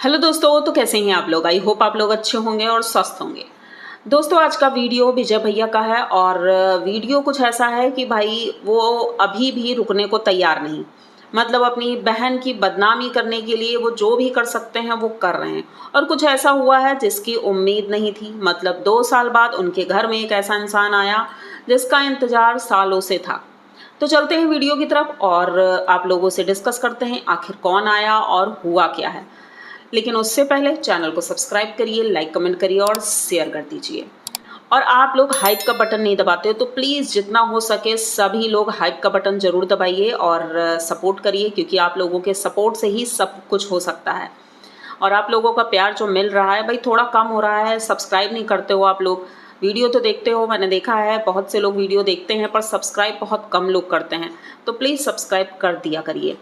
Hello दोस्तों, तो कैसे हैं आप लोग। आई होप आप लोग अच्छे होंगे और स्वस्थ होंगे। दोस्तों, आज का वीडियो विजय भैया का है और वीडियो कुछ ऐसा है कि भाई वो अभी भी रुकने को तैयार नहीं। मतलब अपनी बहन की बदनामी करने के लिए वो जो भी कर सकते हैं वो कर रहे हैं। और कुछ ऐसा हुआ है जिसकी उम्मीद नहीं थी। मतलब 2 साल बाद उनके घर में एक ऐसा इंसान आया जिसका इंतजार सालों से था। तो चलते हैं वीडियो की तरफ और आप लोगों से डिस्कस करते हैं आखिर कौन आया और हुआ क्या है। लेकिन उससे पहले चैनल को सब्सक्राइब करिए, लाइक कमेंट करिए और शेयर कर दीजिए। और आप लोग हाइप का बटन नहीं दबाते हो तो प्लीज़ जितना हो सके सभी लोग हाइप का बटन ज़रूर दबाइए और सपोर्ट करिए, क्योंकि आप लोगों के सपोर्ट से ही सब कुछ हो सकता है। और आप लोगों का प्यार जो मिल रहा है भाई थोड़ा कम हो रहा है। सब्सक्राइब नहीं करते हो आप लोग। वीडियो तो देखते हो, मैंने देखा है बहुत से लोग वीडियो देखते हैं पर सब्सक्राइब बहुत कम लोग करते हैं। तो प्लीज़ सब्सक्राइब कर दिया करिए,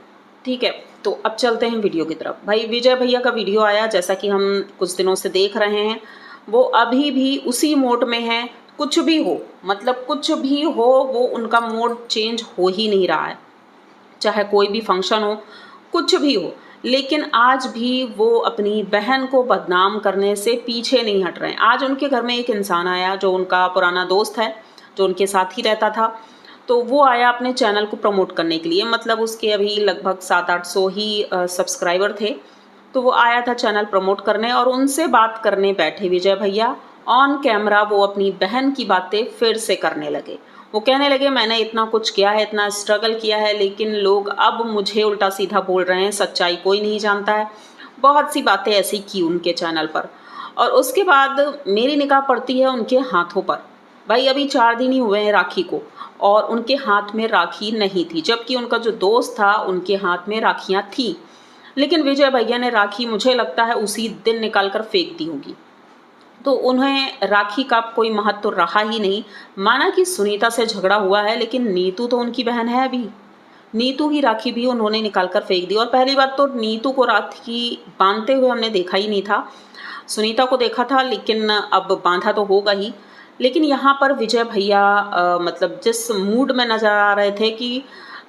ठीक है। तो अब चलते हैं वीडियो की तरफ। भाई विजय भैया का वीडियो आया, जैसा कि हम कुछ दिनों से देख रहे हैं। वो अभी भी उसी मोड में है। कुछ भी हो, मतलब कुछ भी हो, वो उनका मोड चेंज हो ही नहीं रहा है। चाहे कोई भी फंक्शन हो, कुछ भी हो, लेकिन आज भी वो अपनी बहन को बदनाम करने से पीछे नहीं हट रहे हैं। आज उनके घर में एक इंसान आया जो उनका पुराना दोस्त है, जो उनके साथ ही रहता था। तो वो आया अपने चैनल को प्रमोट करने के लिए। मतलब उसके अभी लगभग 700-800 ही सब्सक्राइबर थे। तो वो आया था चैनल प्रमोट करने और उनसे बात करने बैठे विजय भैया। ऑन कैमरा वो अपनी बहन की बातें फिर से करने लगे। वो कहने लगे मैंने इतना कुछ किया है, इतना स्ट्रगल किया है, लेकिन लोग अब मुझे उल्टा सीधा बोल रहे हैं, सच्चाई कोई नहीं जानता है। बहुत सी बातें ऐसी की उनके चैनल पर। और उसके बाद मेरी निगाह पड़ती है उनके हाथों पर। भाई अभी 4 दिन ही हुए हैं राखी को और उनके हाथ में राखी नहीं थी, जबकि उनका जो दोस्त था उनके हाथ में राखियाँ थी। लेकिन विजय भैया ने राखी मुझे लगता है उसी दिन निकाल कर फेंक दी होगी। तो उन्हें राखी का कोई महत्व तो रहा ही नहीं। माना कि सुनीता से झगड़ा हुआ है, लेकिन नीतू तो उनकी बहन है अभी। नीतू की राखी भी उन्होंने निकाल कर फेंक दी। और पहली बात तो नीतू को राखी बांधते हुए हमने देखा ही नहीं था। सुनीता को देखा था, लेकिन अब बांधा तो होगा ही। लेकिन यहाँ पर विजय भैया मतलब जिस मूड में नज़र आ रहे थे कि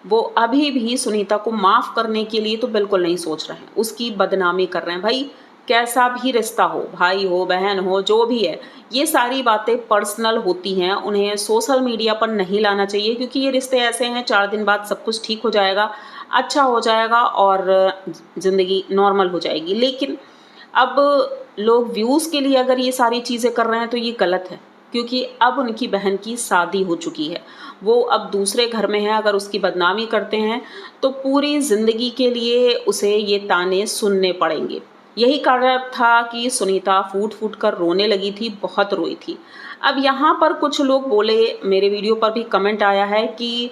वो अभी भी सुनीता को माफ़ करने के लिए तो बिल्कुल नहीं सोच रहे हैं, उसकी बदनामी कर रहे हैं। भाई कैसा भी रिश्ता हो, भाई हो बहन हो जो भी है, ये सारी बातें पर्सनल होती हैं, उन्हें सोशल मीडिया पर नहीं लाना चाहिए। क्योंकि ये रिश्ते ऐसे हैं, 4 दिन बाद सब कुछ ठीक हो जाएगा, अच्छा हो जाएगा और ज़िंदगी नॉर्मल हो जाएगी। लेकिन अब लोग व्यूज़ के लिए अगर ये सारी चीज़ें कर रहे हैं तो ये गलत है। क्योंकि अब उनकी बहन की शादी हो चुकी है, वो अब दूसरे घर में है। अगर उसकी बदनामी करते हैं तो पूरी ज़िंदगी के लिए उसे ये ताने सुनने पड़ेंगे। यही कारण था कि सुनीता फूट फूट कर रोने लगी थी, बहुत रोई थी। अब यहाँ पर कुछ लोग बोले, मेरे वीडियो पर भी कमेंट आया है कि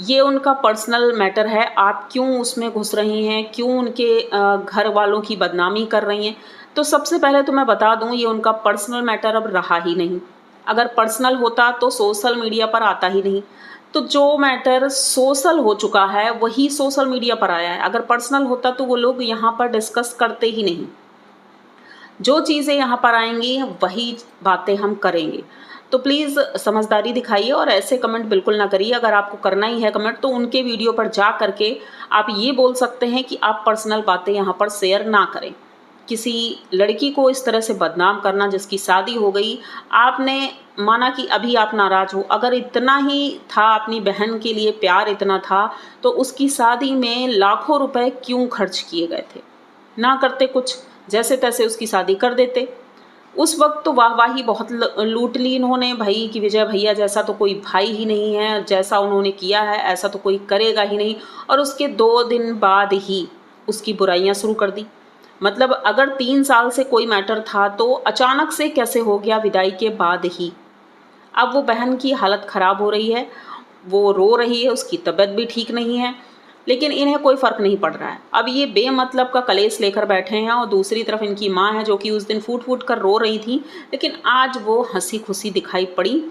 ये उनका पर्सनल मैटर है, आप क्यों उसमें घुस रही हैं, क्यों उनके घर वालों की बदनामी कर रही हैं। तो सबसे पहले तो मैं बता दूं, ये उनका पर्सनल मैटर अब रहा ही नहीं। अगर पर्सनल होता तो सोशल मीडिया पर आता ही नहीं। तो जो मैटर सोशल हो चुका है वही सोशल मीडिया पर आया है। अगर पर्सनल होता तो वो लोग यहाँ पर डिस्कस करते ही नहीं। जो चीज़ें यहाँ पर आएंगी वही बातें हम करेंगे। तो प्लीज़ समझदारी दिखाइए और ऐसे कमेंट बिल्कुल ना करिए। अगर आपको करना ही है कमेंट तो उनके वीडियो पर जा करके आप ये बोल सकते हैं कि आप पर्सनल बातें यहाँ पर शेयर ना करें। किसी लड़की को इस तरह से बदनाम करना जिसकी शादी हो गई, आपने माना कि अभी आप नाराज़ हो, अगर इतना ही था अपनी बहन के लिए प्यार इतना था तो उसकी शादी में लाखों रुपए क्यों खर्च किए गए थे। ना करते कुछ, जैसे तैसे उसकी शादी कर देते। उस वक्त तो वाहवाही बहुत लूट ली इन्होंने भाई कि विजय भैया जैसा तो कोई भाई ही नहीं है, जैसा उन्होंने किया है ऐसा तो कोई करेगा ही नहीं। और उसके 2 दिन बाद ही उसकी बुराइयां शुरू कर दी। मतलब अगर 3 साल से कोई मैटर था तो अचानक से कैसे हो गया विदाई के बाद ही। अब वो बहन की हालत ख़राब हो रही है, वो रो रही है, उसकी तबीयत भी ठीक नहीं है, लेकिन इन्हें कोई फ़र्क नहीं पड़ रहा है। अब ये बेमतलब का कलेश लेकर बैठे हैं और दूसरी तरफ इनकी माँ है जो कि उस दिन फूट फूट कर रो रही थी, लेकिन आज वो हंसी खुशी दिखाई पड़ी,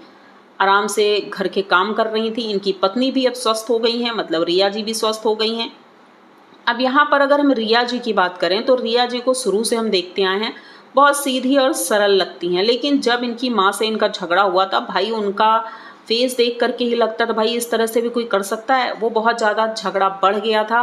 आराम से घर के काम कर रही थी। इनकी पत्नी भी अब स्वस्थ हो गई हैं, मतलब रिया जी भी स्वस्थ हो गई हैं। अब यहाँ पर अगर हम रिया जी की बात करें तो रिया जी को शुरू से हम देखते आए हैं, बहुत सीधी और सरल लगती हैं। लेकिन जब इनकी माँ से इनका झगड़ा हुआ था भाई, उनका फेस देख करके ही लगता था भाई इस तरह से भी कोई कर सकता है। वो बहुत ज़्यादा झगड़ा बढ़ गया था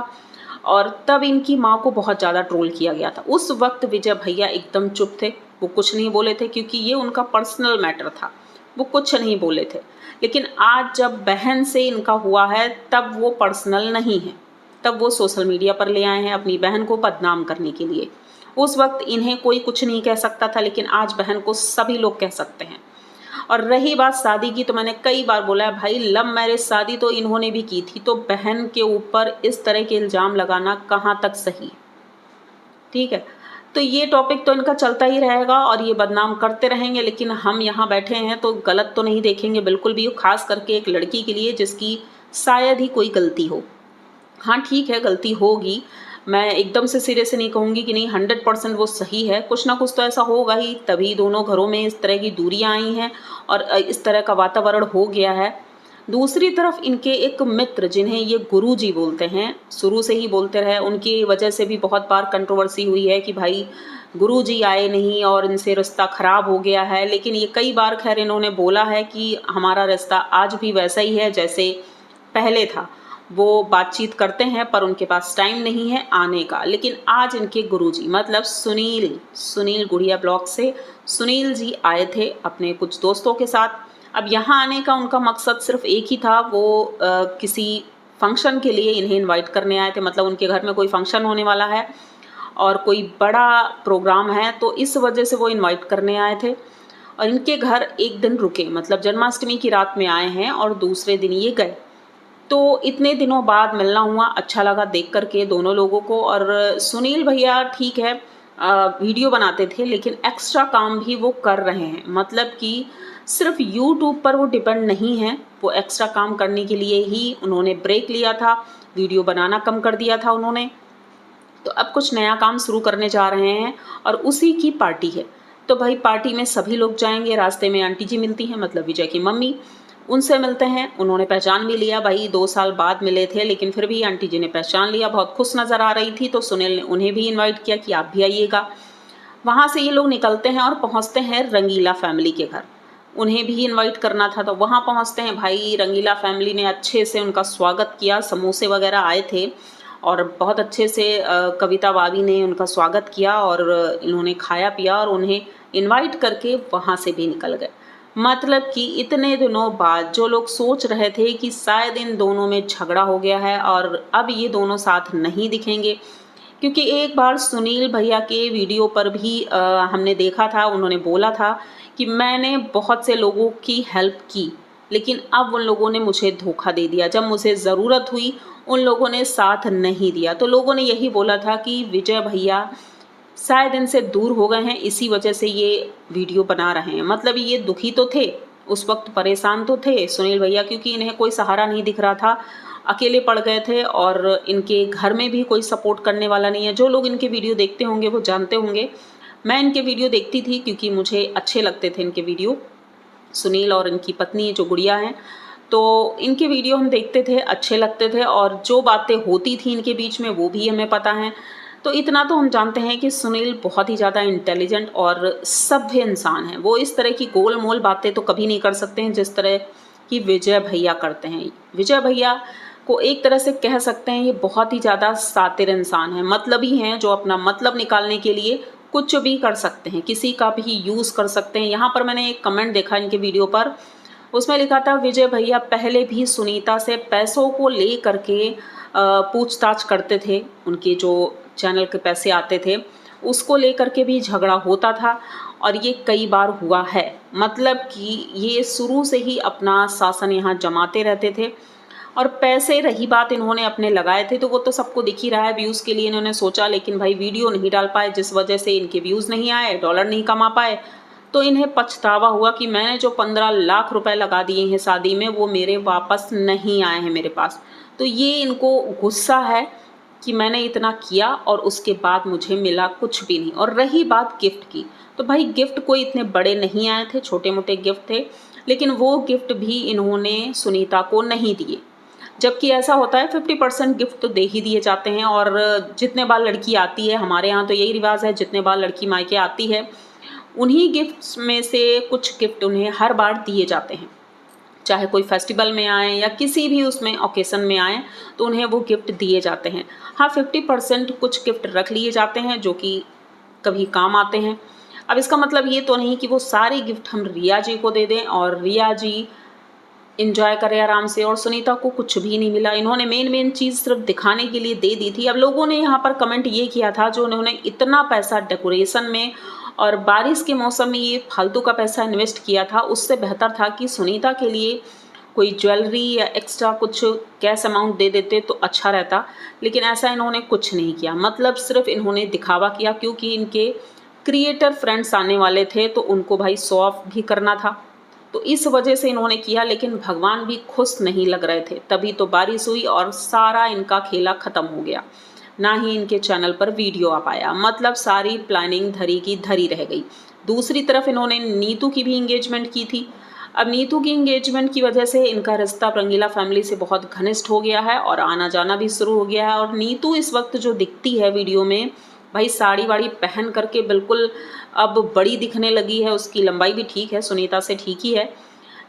और तब इनकी माँ को बहुत ज़्यादा ट्रोल किया गया था। उस वक्त विजय भैया एकदम चुप थे, वो कुछ नहीं बोले थे क्योंकि ये उनका पर्सनल मैटर था, वो कुछ नहीं बोले थे। लेकिन आज जब बहन से इनका हुआ है तब वो पर्सनल नहीं है, तब वो सोशल मीडिया पर ले आए हैं अपनी बहन को बदनाम करने के लिए। उस वक्त इन्हें कोई कुछ नहीं कह सकता था, लेकिन आज बहन को सभी लोग कह सकते हैं। और रही बात शादी की, तो मैंने कई बार बोला है भाई, लव मैरिज शादी तो इन्होंने भी की थी, तो बहन के ऊपर इस तरह के इल्ज़ाम लगाना कहाँ तक सही, ठीक है। तो ये टॉपिक तो इनका चलता ही रहेगा और ये बदनाम करते रहेंगे, लेकिन हम यहाँ बैठे हैं तो गलत तो नहीं देखेंगे बिल्कुल भी, खास करके एक लड़की के लिए जिसकी शायद ही कोई गलती हो। हाँ ठीक है, गलती होगी, मैं एकदम से सिरे से नहीं कहूँगी कि नहीं 100% वो सही है, कुछ ना कुछ तो ऐसा होगा ही, तभी दोनों घरों में इस तरह की दूरियां आई हैं और इस तरह का वातावरण हो गया है। दूसरी तरफ इनके एक मित्र जिन्हें ये गुरुजी बोलते हैं, शुरू से ही बोलते रहे, उनकी वजह से भी बहुत बार कंट्रोवर्सी हुई है कि भाई गुरुजी आए नहीं और इनसे रिश्ता ख़राब हो गया है। लेकिन ये कई बार खैर इन्होंने बोला है कि हमारा रिश्ता आज भी वैसा ही है जैसे पहले था, वो बातचीत करते हैं पर उनके पास टाइम नहीं है आने का। लेकिन आज इनके गुरुजी मतलब सुनील गुड़िया ब्लॉग से सुनील जी आए थे अपने कुछ दोस्तों के साथ। अब यहाँ आने का उनका मकसद सिर्फ एक ही था, वो किसी फंक्शन के लिए इन्हें इनवाइट करने आए थे, मतलब उनके घर में कोई फंक्शन होने वाला है और कोई बड़ा प्रोग्राम है, तो इस वजह से वो इनवाइट करने आए थे। और इनके घर एक दिन रुके, मतलब जन्माष्टमी की रात में आए हैं और दूसरे दिन ये गए। तो इतने दिनों बाद मिलना हुआ, अच्छा लगा देख करके दोनों लोगों को। और सुनील भैया ठीक है वीडियो बनाते थे, लेकिन एक्स्ट्रा काम भी वो कर रहे हैं, मतलब कि सिर्फ यूट्यूब पर वो डिपेंड नहीं है, वो एक्स्ट्रा काम करने के लिए ही उन्होंने ब्रेक लिया था, वीडियो बनाना कम कर दिया था उन्होंने। तो अब कुछ नया काम शुरू करने जा रहे हैं और उसी की पार्टी है। तो भाई पार्टी में सभी लोग जाएंगे, रास्ते में आंटी जी मिलती हैं, मतलब विजय की मम्मी, उनसे मिलते हैं। उन्होंने पहचान भी लिया, भाई 2 साल बाद मिले थे लेकिन फिर भी आंटी जी ने पहचान लिया, बहुत खुश नज़र आ रही थी। तो सुनील ने उन्हें भी इनवाइट किया कि आप भी आइएगा। वहाँ से ये लोग निकलते हैं और पहुँचते हैं रंगीला फैमिली के घर, उन्हें भी इनवाइट करना था। तो वहाँ पहुँचते हैं, भाई रंगीला फैमिली ने अच्छे से उनका स्वागत किया, समोसे वगैरह आए थे और बहुत अच्छे से कविता भाभी ने उनका स्वागत किया और इन्होंने खाया पिया और उन्हें इनवाइट करके वहाँ से भी निकल गए। मतलब कि इतने दिनों बाद जो लोग सोच रहे थे कि शायद इन दोनों में झगड़ा हो गया है और अब ये दोनों साथ नहीं दिखेंगे, क्योंकि एक बार सुनील भैया के वीडियो पर भी हमने देखा था, उन्होंने बोला था कि मैंने बहुत से लोगों की हेल्प की लेकिन अब उन लोगों ने मुझे धोखा दे दिया, जब मुझे ज़रूरत हुई उन लोगों ने साथ नहीं दिया। तो लोगों ने यही बोला था कि विजय भैया शायद इनसे दूर हो गए हैं, इसी वजह से ये वीडियो बना रहे हैं। मतलब ये दुखी तो थे, उस वक्त परेशान तो थे सुनील भैया, क्योंकि इन्हें कोई सहारा नहीं दिख रहा था, अकेले पड़ गए थे और इनके घर में भी कोई सपोर्ट करने वाला नहीं है। जो लोग इनके वीडियो देखते होंगे वो जानते होंगे, मैं इनके वीडियो देखती थी क्योंकि मुझे अच्छे लगते थे इनके वीडियो, सुनील और इनकी पत्नी जो गुड़िया हैं, तो इनके वीडियो हम देखते थे, अच्छे लगते थे और जो बातें होती थी इनके बीच में वो भी हमें पता है। तो इतना तो हम जानते हैं कि सुनील बहुत ही ज़्यादा इंटेलिजेंट और सभ्य इंसान है, वो इस तरह की गोल मोल बातें तो कभी नहीं कर सकते हैं जिस तरह की विजय भैया करते हैं। विजय भैया को एक तरह से कह सकते हैं ये बहुत ही ज़्यादा शातिर इंसान है, मतलबी हैं, जो अपना मतलब निकालने के लिए कुछ भी कर सकते हैं, किसी का भी यूज़ कर सकते हैं। यहाँ पर मैंने एक कमेंट देखा इनके वीडियो पर, उसमें लिखा था विजय भैया पहले भी सुनीता से पैसों को ले करके पूछताछ करते थे, उनके जो चैनल के पैसे आते थे उसको लेकर के भी झगड़ा होता था और ये कई बार हुआ है। मतलब कि ये शुरू से ही अपना शासन यहाँ जमाते रहते थे और पैसे रही बात इन्होंने अपने लगाए थे तो वो तो सबको दिख ही रहा है, व्यूज़ के लिए इन्होंने सोचा, लेकिन भाई वीडियो नहीं डाल पाए जिस वजह से इनके व्यूज़ नहीं आए, डॉलर नहीं कमा पाए। तो इन्हें पछतावा हुआ कि मैंने जो 15 लाख रुपए लगा दिए हैं शादी में वो मेरे वापस नहीं आए हैं मेरे पास। तो ये इनको गुस्सा है कि मैंने इतना किया और उसके बाद मुझे मिला कुछ भी नहीं। और रही बात गिफ्ट की, तो भाई गिफ्ट कोई इतने बड़े नहीं आए थे, छोटे मोटे गिफ्ट थे, लेकिन वो गिफ्ट भी इन्होंने सुनीता को नहीं दिए। जबकि ऐसा होता है 50% गिफ्ट तो दे ही दिए जाते हैं और जितने बार लड़की आती है, हमारे यहाँ तो यही रिवाज है, जितने बार लड़की मायके आती है उन्हीं गिफ्ट्स में से कुछ गिफ्ट उन्हें हर बार दिए जाते हैं। चाहे कोई फेस्टिवल में आए या किसी भी उसमें ओकेशन में आए तो उन्हें वो गिफ्ट दिए जाते हैं। हाँ, 50% कुछ गिफ्ट रख लिए जाते हैं जो कि कभी काम आते हैं। अब इसका मतलब ये तो नहीं कि वो सारे गिफ्ट हम रिया जी को दे दें और रिया जी एंजॉय करें आराम से, और सुनीता को कुछ भी नहीं मिला। इन्होंने मेन चीज़ सिर्फ दिखाने के लिए दे दी थी। अब लोगों ने यहाँ पर कमेंट ये किया था, जो उन्होंने इतना पैसा डेकोरेशन में और बारिश के मौसम में ये फालतू का पैसा इन्वेस्ट किया था, उससे बेहतर था कि सुनीता के लिए कोई ज्वेलरी या एक्स्ट्रा कुछ कैश अमाउंट दे देते तो अच्छा रहता। लेकिन ऐसा इन्होंने कुछ नहीं किया, मतलब सिर्फ इन्होंने दिखावा किया, क्योंकि इनके क्रिएटर फ्रेंड्स आने वाले थे तो उनको भाई शो ऑफ भी करना था, तो इस वजह से इन्होंने किया। लेकिन भगवान भी खुश नहीं लग रहे थे, तभी तो बारिश हुई और सारा इनका खेला ख़त्म हो गया। ना ही इनके चैनल पर वीडियो आ पाया, मतलब सारी प्लानिंग धरी की धरी रह गई। दूसरी तरफ इन्होंने नीतू की भी इंगेजमेंट की थी। अब नीतू की इंगेजमेंट की वजह से इनका रिश्ता रंगीला फैमिली से बहुत घनिष्ठ हो गया है और आना जाना भी शुरू हो गया है। और नीतू इस वक्त जो दिखती है वीडियो में, भाई साड़ी वाड़ी पहन करके बिल्कुल अब बड़ी दिखने लगी है। उसकी लंबाई भी ठीक है, सुनीता से ठीक ही है,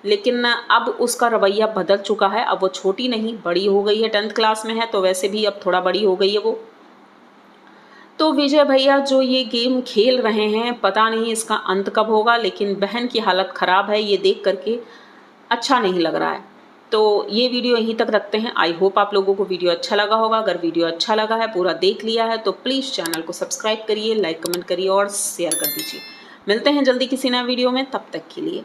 लेकिन अब उसका रवैया बदल चुका है। अब वो छोटी नहीं बड़ी हो गई है, 10th क्लास में है तो वैसे भी अब थोड़ा बड़ी हो गई है वो। तो विजय भैया जो ये गेम खेल रहे हैं, पता नहीं इसका अंत कब होगा, लेकिन बहन की हालत ख़राब है, ये देख करके अच्छा नहीं लग रहा है। तो ये वीडियो यहीं तक रखते हैं। आई होप आप लोगों को वीडियो अच्छा लगा होगा। अगर वीडियो अच्छा लगा है, पूरा देख लिया है, तो प्लीज़ चैनल को सब्सक्राइब करिए, लाइक कमेंट करिए और शेयर कर दीजिए। मिलते हैं जल्दी किसी नए वीडियो में, तब तक के लिए।